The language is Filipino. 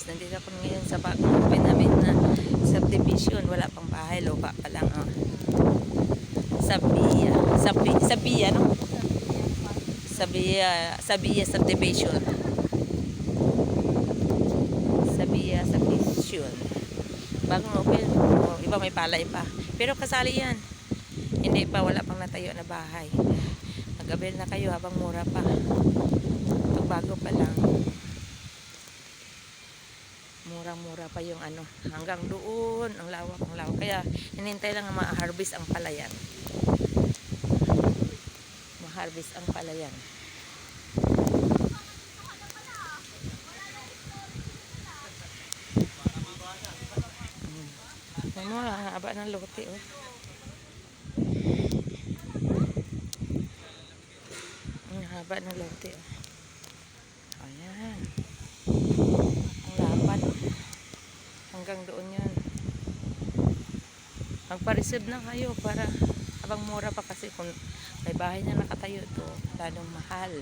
Nandito ako ngayon sa bagong open namin na subdivision. Wala pang bahay, lupa pa lang. Oh. Sabia, no? Sabia subdivision. Sabia subdivision. Bagong open. Oh, iba may palay pa. Pero kasali yan. Hindi pa, wala pang natayo na bahay. Mag-avail na kayo habang mura pa. Ito bago pa lang. Murang-mura pa yung ano. Hanggang doon, ang lawak. Kaya, hinintay lang na ma-harvest ang palayan. Ma-harvest ang palayan. Ano, haba ng lote, oh. Ang haba ng lote, oh. Ayan. Ang lapad. Hanggang doon yan. Magpa-receive na kayo para habang mura pa kasi kung may bahay na nakatayo to, lalong mahal.